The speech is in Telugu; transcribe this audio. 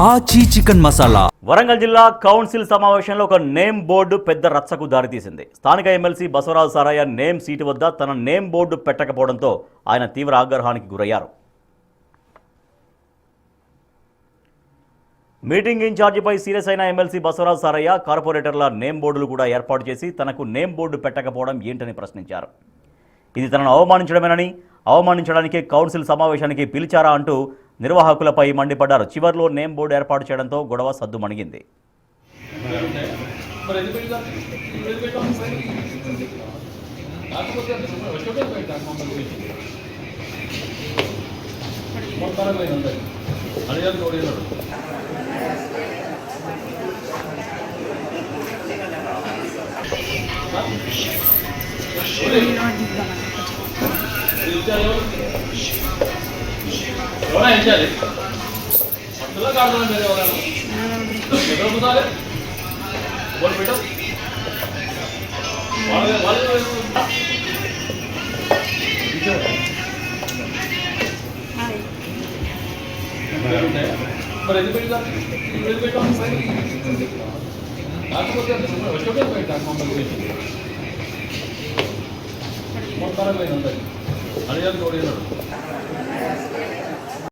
ఆచి చికెన్ మసాలా. వరంగల్ జిల్లా కౌన్సిల్ సమావేశంలో ఒక నేమ్ బోర్డు పెద్ద రచ్చకు దారితీసింది. స్థానిక MLC Basavaraju Saraiah name seat వద్ద తన నేమ్ బోర్డు పెట్టకపోవడంతో ఆయన తీవ్ర ఆగ్రహానికి గురయ్యారు. మీటింగ్ ఇన్ఛార్జిపై సీరియస్ అయిన ఎమ్మెల్సీ బసవరాజు సారయ్య కార్పొరేటర్ల నేమ్ బోర్డులు కూడా ఏర్పాటు చేసి తనకు నేమ్ బోర్డు పెట్టకపోవడం ఏంటని ప్రశ్నించారు. ఇది తనను అవమానించడమేనని, అవమానించడానికే కౌన్సిల్ సమావేశానికి పిలిచారా అంటూ నిర్వాహకులపై మండిపడ్డారు. చివర్లో నేమ్ బోర్డు ఏర్పాటు చేయడంతో గొడవ సద్దుమణిగింది. అడిగారు